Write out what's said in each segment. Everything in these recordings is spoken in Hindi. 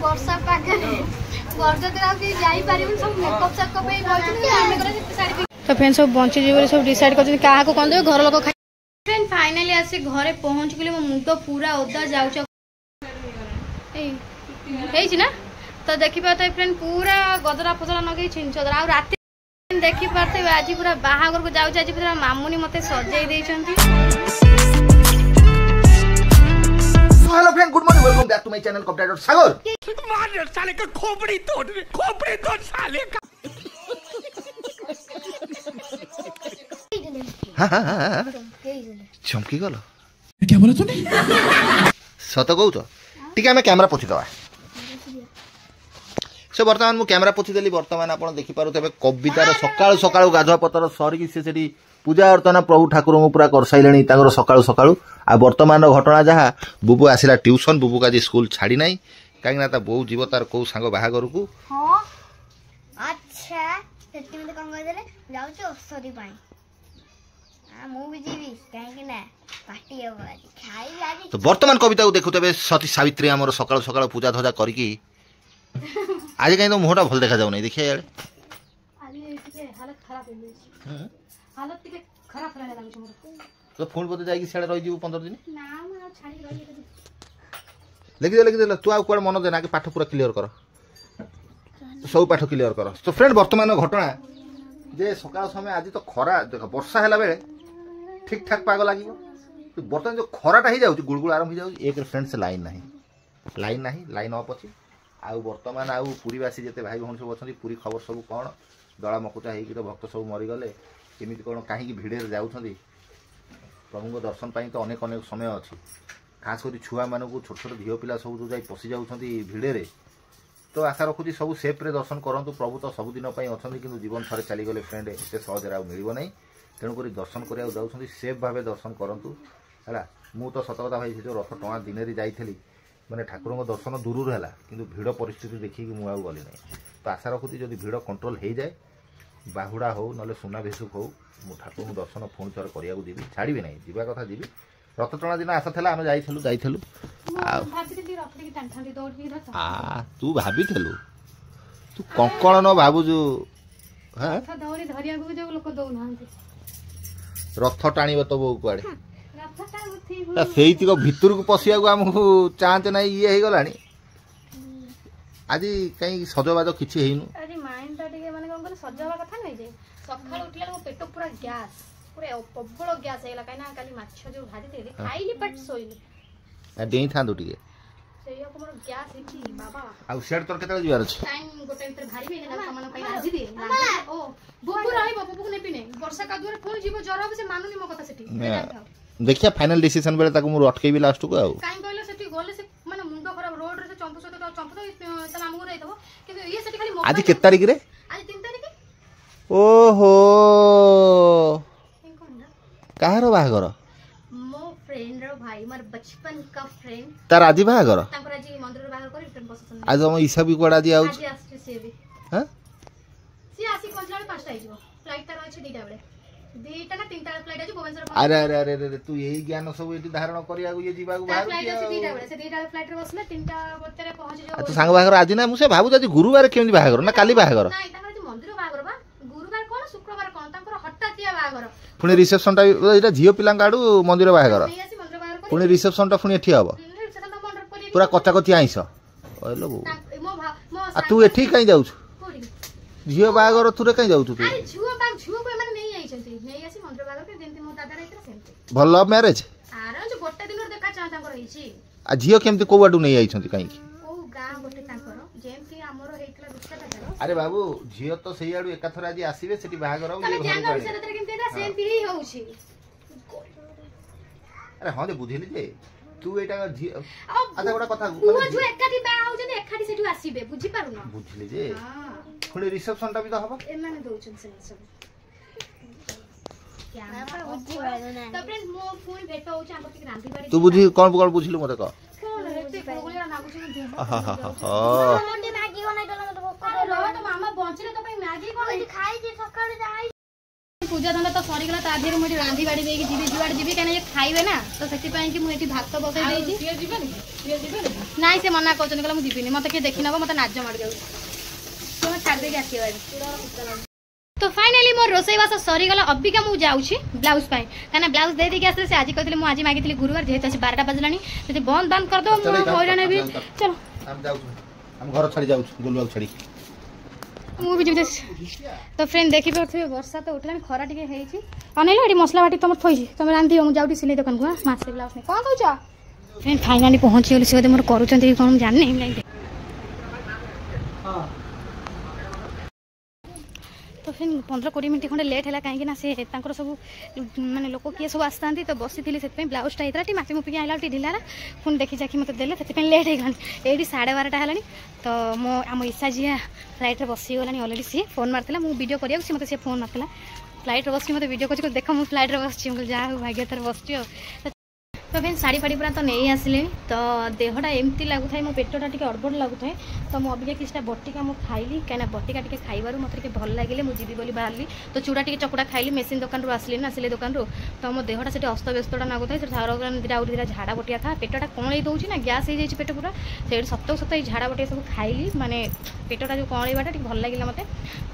वर्षा पागे बरजत्रा के जाई पारिबन सब मेकअप सेकअप पे बोलछन हम करे साड़ी तो फ्रेंड सब बंची जीव सब डिसाइड करछन काहा को कोन दे घर लोग खाइ फ्रेंड फाइनली आसे घरे पहुंच गेली मो मुंड पूरा ओदा जाउछ ए छी ना तो देखि पाते फ्रेंड पूरा गदरा फसला नगई छिंचदरा आ राती देखि पाते आज पूरा बाहागर को जाउछ आज पूरा मामुनी मते सजाई देछंती। Hello friend good morning welcome back to my channel corporator Sagar मार साले का खोपड़ी तोड़ साले का हां चमकी गलो क्या बोला तूने सत कहू तो ठीक है मैं कैमरा पोथी दवा से बर्तमान मु कैमरा पोथी देली बर्तमान आपण देखि पारु तबे कवितार सकाळ सकाळ गाधुआ पतर सरी से सेठी पूजा अर्चना प्रभु ठाकुर मु पूरा कर साइलेनी तांगर सकाळ सकाळ आ वर्तमान घटना जहा बुबू आसिला ट्यूशन बुबू का स्कूल छाड़ी नाही काहे ना ता बहु जीव तार को सांग बाहागर को हां अच्छा सेति में कोन गय देले जाउ छ सरी पाई आ मु भी जीवी काहे कि ना पार्टी हो आज खाई लागी तो वर्तमान कविता को देखु तबे सती सावित्री हमर सकाळ सकाळ पूजा धजा करी की आज कहीं तो मुहटा भल देखा जाऊ नहीं देखिए यार हालत खराब हो हालत टिके खराब रहे लागछ मोर तो फोन पते जाई सियाड़े रही जीव 15 दिन ना मैं छाड़ी रही लिख दे तू आ कोड मन देना के पाठ पूरा क्लियर कर सब पाठ क्लियर कर तो फ्रेंड वर्तमान घटना जे सकाळ समय आज तो खरा देख वर्षा हैला बेले ठीक ठाक पाग लागिवो तो वर्तमान जो खराटा ही जाउ गुळगुळ आरंभ ही जाउ एक फ्रेंड से लाइन नाही लाइन ऑफ अछि आ वर्तमान आउ पुरीवासी जते भाई भौन सब अछंती पुरी खबर सब कोन दळा मकुचा हेकी तो भक्त सब मरि गले केमिति कोन काहे भिड़े जाउछंती प्रभु को दर्शन पाई तो अनेक अनेक समय अच्छी खास कर छुआ मान को छोट छोट झील पिला सब जो जाई पशि जाउछंती भिड़े तो आशा रखुची सब सेफ रे दर्शन करंतु प्रभु तो सबुदिन अच्छी कि जीवन थरे चली गले फ्रेंड एते सहजरे आ मिलिबो नै तेणुक दर्शन करिया जाउछंती सेफ भावे दर्शन करंतु हैला मु तो सत कथा भाई से जो रथ टणा दिन रे जाइथली माने ठाकुर को दर्शन दूर है कि भिड़ परिस्थिति देखिए मुझे गली ना तो आशा रखुची जब भिड़ कंट्रोल हो जाए बाहुड़ा हो ना सुना भेसुक हो मु ठाकुर को दर्शन पुणी थर करा जीवी छाड़ी ना जीवा कथा जीवी रथ टणा दिन आशा था आम जाइलु तू भाभी तू कंकण न भावुजु रथ टाणी तो बो कुआड़े से भितर को पशिया आमको चाहते ना ये हो गलानी आज कहीं सजबाज किसी हेनु अरे माइंड टा टिके माने कोन सजवा कथा नै जे सकाळ उठिला पेट पूरा गैस पूरा प्रबल गैस हेला काइना काली माछ जो भाजी देली खाइली पट सोइली आ देई थांदो टिके सेया को मोर गैस हेची बाबा आ शेड तोर केतला जिवार छ टाइम गोटे भीतर भारी बे ना सामान पाई राजी दे ओ बुबु रही बुबु को नेपी नै वर्षा का दुआर फोन जीव जरा से मानुनी मो कथा सेठी देखिया फाइनल डिसीजन बेले ताको मु अटकेबी लास्ट को आउ काई कहले सेठी गले से माने मुंडो खराब रोड रे चंपू सतो चंपू तो त मामू रे दबो कि ये सेठी खाली आज के तारीख रे आज 3 तारीख ओहो कहारो बाहागर मो फ्रेंड रो भाई मार बचपन का फ्रेंड तार आदि बाहागर तांकर आज मंदिर रो बाहागर कर रिटर्न पसंद आज हम ईसा भी कोडा दि आउ आज आस्ते से भी हां सी आसी पहुंचला 5 टा आइजो फ्लाइट तार अछि 2 टा बडे 2 टा ना 3 टा फ्लाइट अछि भुवनेश्वर अरे अरे अरे अरे तू यही ज्ञान सब एटी धारण करिया ये जीवा को बाहर फ्लाइट अछि 2 टा बडे से 2 टा फ्लाइट रे बसले 3 टा बत्ते पहुंच जो तो सांग बाहागर आज ना मुसे भाबु जदी गुरुवार केमि बाहागर ना काली बाहागर नाही तांकर जे मंदिर बाहागर बा गुरुवार कोन शुक्रवार कोन तांकर हटातिया बाहागर पुनी रिसेप्शन टा एटा झियो पिलां गाडू मंदिर बाहागर पुनी रिसेप्शन टा पुनी एठी हबो पूरा कच्चा कच्ची आइस ओलो बो आ तू एठी कहीं जाउ झियो बाहागर तुरे कहीं जाउ तू अरे झुओ को माने नहीं आई छथि नहीं आसी मंदिर बाहागर के जेंति मो दादा रहितरा सेंति भल लव मैरिज आरो जो गोटे दिन देखा चाह तांकर हिची आ झियो केमति को बाडू नहीं आई छथि कहीं ओ गां गोटे तांकर जेंति हमरो हेतला दुसरा दादा अरे बाबू झियो तो सही आडू एकाथर आज आसीबे सेठी बाहागर हो ये घर जान विषय तरे केमति दा सेंति ही होउछि अरे हां जे बुझिली जे तू एटा झियो अच्छा गोटा कथा मो जो एकाठी बा आउ जने एकाठी सेठु आसीबे बुझी पारु न बुझिली जे हां पुनी रिसेप्शन टा भी तो हबो ए माने दोचन से सब क्या बुझी पारु ना तो फ्रेंड मो फोन भेट होउछि हम के रांधी बाड़ी तू बुझी कोन बुझिलु मते कह कोन रेते कोगलिया नागुछि हा हा हा मोटे मैगी बनाइ दला मते भोक रो तो मामा बंचिले तो पई मैगी कोन खाई जे सकाळ जाई पूजा धंदा तो सरी गला ताधेर मोटी रांधी बाड़ी देकी जीवी जुआड़ जीवी कने खाइबे ना तो सेति पई कि मु एठी भात बसाई देछि ନାଇଁ ସେ ମନା କରୁଛନ୍ତି କହିଲେ ମୁଁ ଯିବିନି ମତେ କିଏ ଦେଖି ନବ ମତେ ନାଜ ମାଡ଼ି ଯାଉଛି ତୁମେ ଛାଡ଼ି ଦେଇକି ଆସିବ। तो फाइनाली मोर रोसईवास सरीगला अबिका मुझे जाऊँगी ब्लाउज पाई कहीं ब्लाउज दे देके आसते आज कहते मुझे आज मागिली गुरुवार जेहेतु आज 12टा बजलानी तो बंद बंद कर दो हईराण भी चलो घर छाड़ी जाऊँ गोलुआ छाड़ी मुझे तो फ्रेंड देखी पारे वर्षा तो उठा खरा टे अनैल ये मसला बाटी तुम थी तुम रांधि मुझे जाऊँ सिलाई दुकान को मसे ब्लाउज नहीं कौन कौच फ्रेंड फाइनाली पहुँची गली सी मोर करुँच कौन जानी तो फिर 15-20 मिनट खंडे लेट है कहीं से सब माने लोक किए सब आसता तो बसी थी से ब्लाउजटा होता है मापी मुपिक आइला ढिला पुणी देखी जाकि मत देले से लेट हो गला ये 12:30 है तो मो आम ईशा जी फ्लाइट बसीगला अलरेडी सी फोन मारता मुझे वीडियो करा मत सी फोन मारता फ्लाइट बस मत वीडियो कर देख मुझे फ्लाइट बस जहाँ भाग्य थर बस तो फिर शाड़ी फाड़ी पूरा तो नहीं आसिले तो देहटा एमती लगुता है मो पेटा टी अड़बड़ लगुता है तो मुझे किसी बटिका मुझे खाइली कहीं बटिका टी खाइबार मतलब भल लगे मुझे जी बोली बाहरी तो चूड़ा टी चकुड़ा खाइली मेसीन दुकान आसली ना सिले दुकान तो मो देहटा से अस्त व्यस्तटा लगुता है दिटा झाड़ा बटिया था पेटा कौन दूसरी ना गैस हो जाए पेट पूरा से सत सत झाड़ा बटिया सब खाइली माने पेटा जो कौड़ाटा भल लगे मत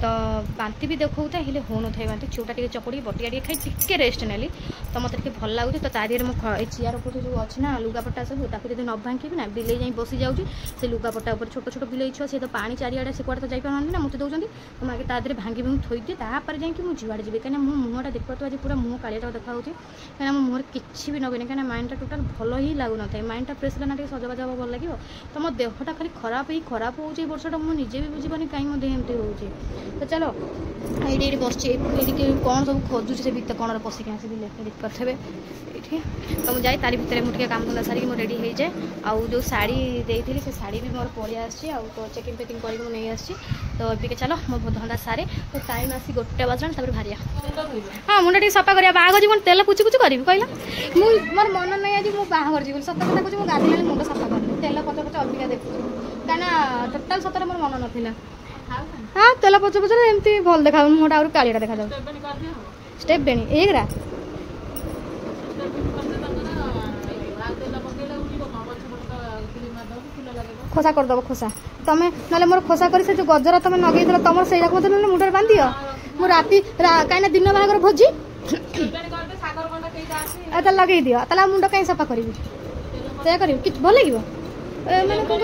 तो बांति भी देखा हेल्ले हो न था बांति चूड़ा टी चकुड़ी बटिया टी खाई टिके रेस्ट नेली तो मतलब भल लगुच तो तादेह मुझे चेयर ऊपर जो अच्छी ना लुगापटा सब ताकि जब न भांगी ना बिले जाए बसी जाऊँगी से लुगापटा ऊपर छोट छोट बिले छुआ सी तो पानी चारिआडे से कुआड़े तो जापार ना मुझे दौरान तो मुझे तादेह भांगी भांगी थोई दिए तापर जाकि मुझे जुआड़े जी कहीं मो मुहटा देख पार्थ आज पूरा मुँह कालिया देखा कहीं मो मुहर किसी भी नगेनि कहीं माइंडटा टोटाल भल ही लगुन था माइंडटा फ्रेश ना सजबाज हम भल लगे तो मो देहटा खाली खराब हो वर्षटा मुझे भी बुझीपानी कहीं मो देह एमती हो तो चलो ये बस कौन सब खोजुचे से भितर कौन पशिक आसिक देख पारे ये तो मुझे जाए तारी भितर मुझे काम धंदा सारिक रेडी हो जाए आउ जो शाड़ी देती से शाड़ी भी मोर पड़े आसी तो चेकिंग पेकिंग कर नहीं आसी तो अभी चलो मो धंदा सारे तो टाइम आसी 1टा बजला भारिया हाँ मुंडा टी सफा करा बाहर जी तेल पुची पुची करी कहला मोर मन नहीं आज मुझे बाहर जी सत कथा कह गाधेला मुंड सफा कर तेल पच पच अबिका देखुँ कहीं टोटाल सतरे मोर मन नाला हाँ तेल पच पच एमती भल देखा मुहटा आउर कालिया देखा जाऊ स्टेप बेणी एगरा खोसा करदेव खोसा तुम्हें ना मोर खोसा कर जो गजरा तुम नगे तुम से मुंडे बांध दियो मु राति कहीं दिन बाहर भोजी लगे दियो ताला मुंड कहीं सफा करी से कर भल लगे मैंने कौन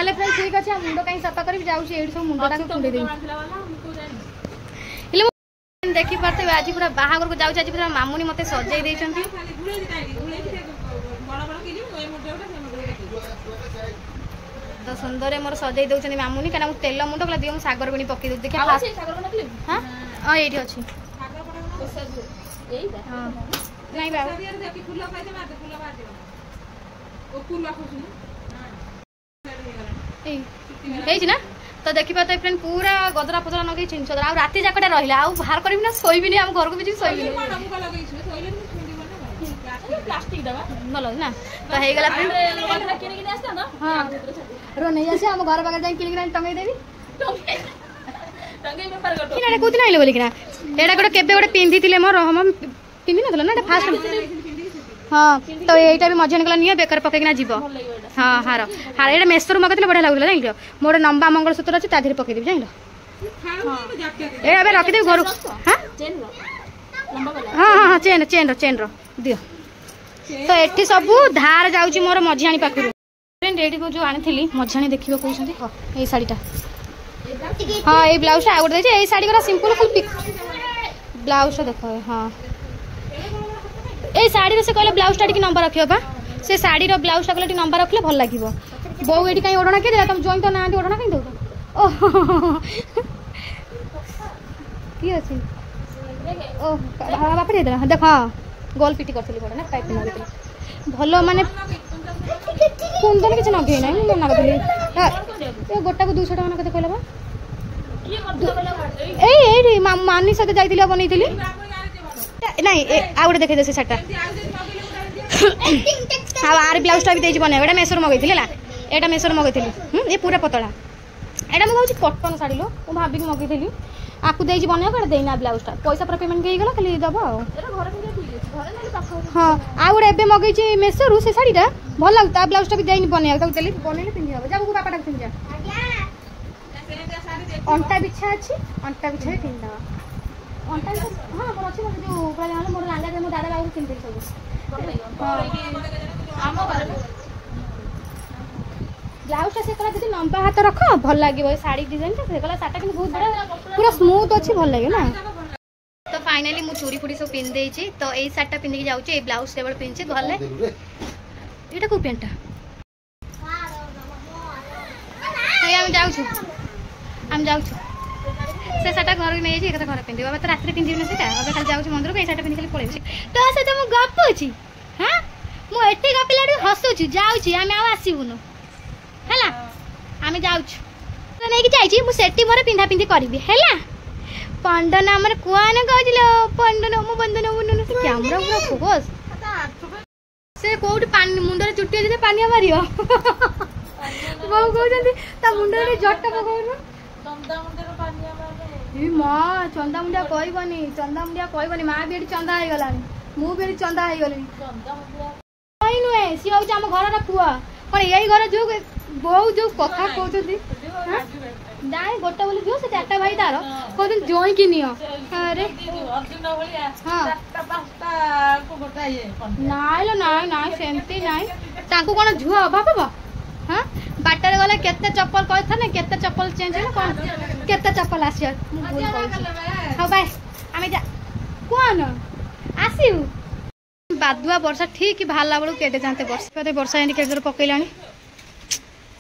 फ्रेंड ठीक अच्छे मुंड कहीं सफा करी जाऊँगी सब मुंडा कुंडे दे देखी पार्थे आज पूरा बाहागर को जाऊँ आज पूरा मामुनी मत सजाई देती तो सुंदर मोर सजाई दौरान मामुनी कहीं तेल मुंड कला दिए मुझे सागर बेणी पकई दूँ देखिए हाँ हाँ ये अच्छी ना तो देखी पाते फ्रेंड पूरा गदरा पदरा नगे चिंचदरा आ राति जाकटा रहिला आ बाहर करबी ना सोइबी नहीं हम घर को भी सोइबी प्लास्टिक दबा भल ना तो हे गला फ्रेंड किन किन आस्ता ना हां रो नहीं आसे हम घर बागर जाई किन किन टंगाई देबी टंगाई व्यापार करतो किना कोति नाइले बोली किना एडा गोटे केबे गोटे पिंधी थिले मोर हम पिंधी नथला ना फास्ट हाँ तो यहीटा भी मजा निकला नहीं बेकार पकईना जीव हाँ हार हार ये मेसोर मगेद बढ़िया लगुला जान मोर लंबा मंगलसूत्र अच्छी ताधे पकईदेवी जान ये रखीदेवी घर हाँ हाँ हाँ चेन चेन चेन दियो तो ये सब धार जाऊँगी मोर मझियाणी पाखु रेडी को जो आनी मझियाणी देखिए कहते ये शाढ़ीटा हाँ ये ब्लाउज आ गए ये शाढ़ी गुरा सिंपल फुल ब्लाउज देख हाँ ये शाढ़ी से कहले ब्लाउज टी नंबर रखियो बा से शाढ़ी ब्लाउज टा कहले नंबर रखले भल लगे बो ये कहीं ओढ़ना किए तुम जॉइन तो ना ओढ़ना कहीं दो किए अच्छी ओ बाप रे देख हाँ गोल पिटी करी पड़े ना टाइप भल माने कुंदन किसी नगे ना मना करी गोटा को 200 टका कहते कहले बा मानी सहित जाइए बनई नहीं आ गए देखे से सार्टा हाँ आर ब्लाउजटा भी बना एटा मेसोर मगई एटा मेसोर मगई ये पूरा पतला एटा मुझे कटन शाढ़ी लो भाविक मगई आपको देई बने कर देना ब्लाउज टा पैसा पर पेमेंट गई गला खाली दबो हाँ आ गोटे एबे मगैछि मेसो रु से साड़ी टा भल लागता ब्लाउज टा भी देनी बने ताको देली बनेले पिंदी हबो जाबो बापा टा पिंदी जा अंटा बिछा अछि अंटा बिछा पिंदा अंटा हां मोर अछि मोर जो ऊपर जाने मोर लांगा जे मोर दादा बाबू पिंदी सब आम ब्लाउज टा से कला दीदी लंबा हाथ रख भल लागिबो साड़ी डिजाइन टा से कला साटा कि बहुत बड़ा पूरा स्मूथ अछि भल लागे ना तो फाइनली मु चूड़ी फुड़ी सब पिन देछि तो एई साटा पिन के जाउछि ए ब्लाउज केवल पिनछि भल एटा को पेंटा तो हम जाउछु से साटा घर के नै जे घर पिन देबा तो रात्रि पिन दिनो सेटा अब खाली जाउछु मंदिर को ए साटा पिन के पळेछि तो से तो मु गप अछि हां मु एठी गपिलाडू हसुछि जाउछि हम आ आसीबुनु हैला आमे जाउछु तो नै कि जाइछि मु सेठी मोर पिंधा पिंधी करबी हैला पंडन हमर कुआन कहजिलो पंडन मु बंदन मुन से कैमरा पूरा फोकस से कोउट पानी मुंडरे चुट्टी जे पानी मारियो बहु कहजंती ता मुंडरे जट्टा पकोनो चंदा मुंडरे पानी मारियो ई मां चंदा मुंडा कहबनी मां बेडी चंदा हे गलानी मु बेडी चंदा हे गलेनी चंदा मुंडा कहि नुए सी होउ हम घर रा पुआ पण एई घर जो बहु जो कथा कहजंती नाइ गोटा बोली जो से चारटा भाई तार कहते जोई कि नियो अरे अर्जुन भलिया चारटा पांचटा को गोटा ये नाइ लो नाइ सेमती नाइ तांको कोन झुआ अभाव बा हां बाटर गला केते चप्पल कहथा ना केते चप्पल चेंज होला कोन केते चप्पल आसी मु भूल कहछि हां बाय आमे जा कोन आसीउ बादुआ वर्षा ठीक भाला बळू केटे जानते वर्षा इंडिकेटर पकैलानी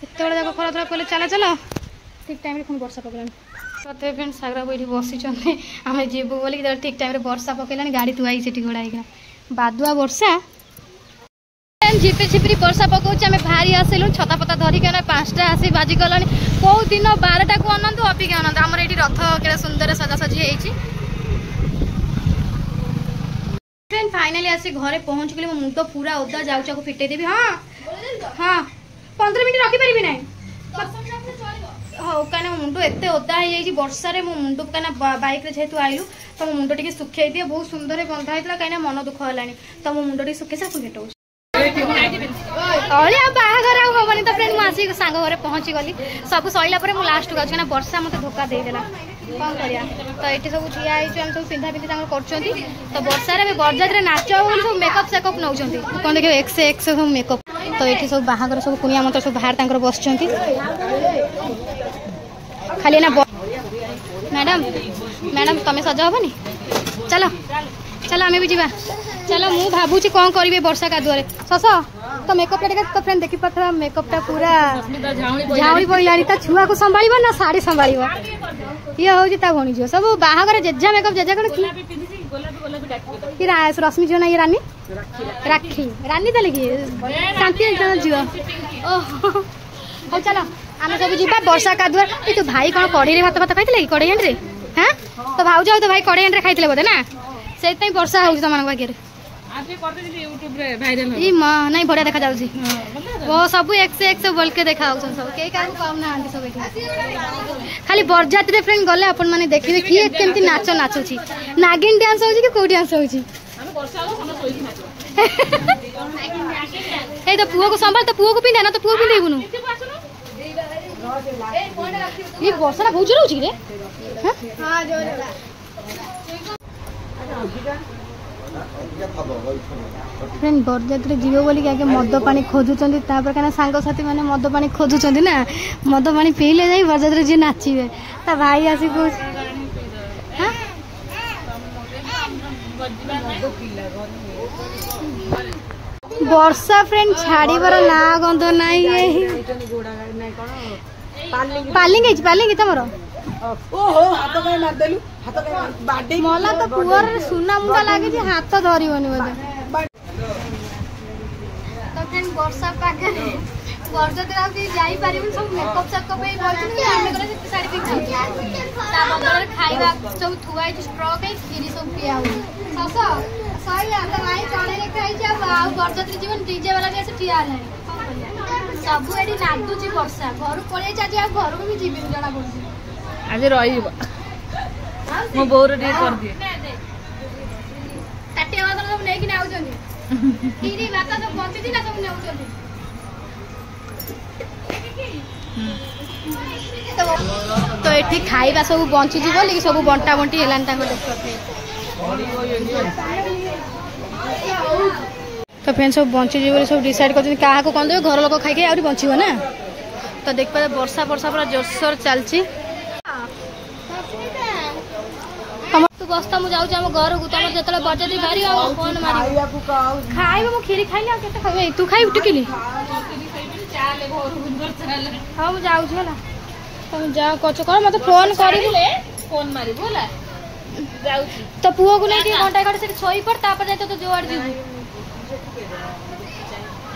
एते बड़ा जाको खरा खरा पले चला ठीक टाइम रे फोन वर्षा पकलानी तते फ्रेंड सागरा बैठी बसी चंदे आमे जीबो बोली कि ठीक टाइम रे वर्षा पकलानी गाड़ी तुआई सेठी घोड़ा आइना बादुआ वर्षा झिपे झिपरी वर्षा पकाउछ आमे भारी आसेलु छता पता धरि केना 5टा आसी बाजी गलानी को दिन 12टा को आनंद अपिके आनंद हमर एठी रथ केड़ा सुंदर सजा सजी हेछि फ्रेंड फाइनली आसी घरे पहुंच गेली मो मुंड पूरा ओदा जाउचा को फिटे देबी हां हां 15 मिनिट रखि परिबि नै हाँ कहीं मुंड एत ओदा हो वर्षा मो मुंड कहीं बैक जेहतु आइलु तो मो मुंड टी सुखे दिए बहुत सुंदर बंधा होता कहीं मन दुख है तो मो मुंड टी सुखे सा भेट बाहागर आनी तो फ्रेंड मुझे सांग घर पहुँची गली सब सैला लास्ट को आना वर्षा मत धोखा देदेला कौन करिया तो ये सब ठिया हम सब पिंधा पिंधि कर तो वर्षा बरजात्रे नाच सब मेकअप सेकअप नौ कौन देख एक्स सब मेकअप तो ये सब बाहागर सब कुनिया मत सब बाहर बस खाली ना मैडम मैडम तुम्हें सजा हेनी चलो चलो आम भी जा चलो मु भावुची कौन करेंगे वर्षा कादुआरे सस तो मेकअप तो फ्रेंड देखी पार्थ मेकअपटा पूरा झाउली पड़ानी ता छुआ को संभाल ना शाढ़ी संभाल ये हूँ भणी झील सब बाहागर जेजा मेकअप जेजा कौन कि रश्मि झील ना ये रानी राखी रानी देले कि शांति झील हो चलो आम सब जीवा वर्षा कादुआर तू भाई कौन कड़े भात भात खाई कड़े हांडे हाँ तो भाज तो भाई कड़े हांडे खाई बोधे ना से वर्षा हो तुम भाग्य नहीं बढ़िया देखा जाऊँ वो सब एक बोल के देखा सब कई क्या पाऊना सब खाली बरजात्रे फ्रेंड गले अपन मैंने देखिए किए केमती नाच नाचुची नागिन डांस हो कि कौ डांस हो तो पुओ को संभाल तो पुओ को पिंधा ना तो पुओ पिंधेबुनु ये वर्षा बहुत जोर होची रे हां जोर फ्रेंड बरजात्रे जीव बोली आगे मद पानी खोजुचंदी तापर कना सांग साथी माने मद पानी खोजुचंदी ना मद पानी पीले जाई बरजात्रे जी नाचिबे ता भाई आसी को हां वर्षा फ्रेंड छाड़ी बर ना गंध नाही पालिंग तमर ओहो हाथ कहीं मार देलु हाथ कहीं बाडे मला तो पुअर सुना मुंडा लागे जे हाथ धरिबनी बोले तो फ्रेंड वर्षा पागे बरजात्रे आउ जाई पारिबन सब मेकअप सेकअप ए बोलछन कि आमे करे से साड़ी पिन ता बदल खाइबा सब थुआई स्ट्रॉ के खीरी सब पिया हो सस सही आता भाई चणे रे खाई जा आउ बरजात्रे जीवन डीजे वाला के से ठिया ले सब एडी नादुची वर्षा घर पळे जा जे घर भी जीविन जणा पड़ुची आज रही मो बोर रे कर दिए ताटिया वाला सब नहीं कि आउचंदी खीरी भात सब बंची थी ना सब नेउचंदी तो एठी खाइबा सब बंची जी बोली सब बंटा बंटी हेलान ताको देखते तो फ्रेंड सब बंची जी बोली सब डिसाइड कर क्या को कौन देवे घर लोक खाई आउरी बंचिबो ना तो देख पा वर्षा वर्षा पूरा जोरसोर चलची तू बस्ता मु जाऊ हम घर को तुम जो बजट बाहरी फोन मारी खाइब मु खीरी खाइली केते खाइबे तू खाइ उठकिली हाँ मुझे जाऊँ है तुम जाओ कच कर मत फोन कर फोन मारी बोला तो पुओ को नहीं घंटा घंटे से शोई पड़ तापर जाए तो जोड़ जीवु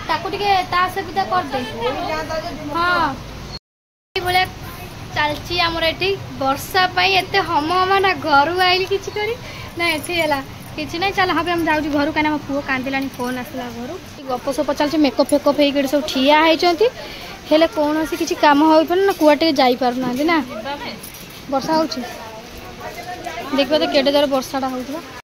ताको टिके ता सुविधा कर दे हाँ बोले चलची आमर एठी वर्षा पाई एते हम ना घर आइली किछि करी ना एठी हैला किछि नहीं चल हम जाऊ घर कहीं मो पुओ कांदिलानी फोन आसला घर गप सप चलছে मेकअप फेकअप हे सब ठिया होइचंती हेले कोनोसी किछि काम होई पर ना कुआटे जाई पार ना वर्षा होछि देखबे तो केडे जर वर्षाटा होउतबा।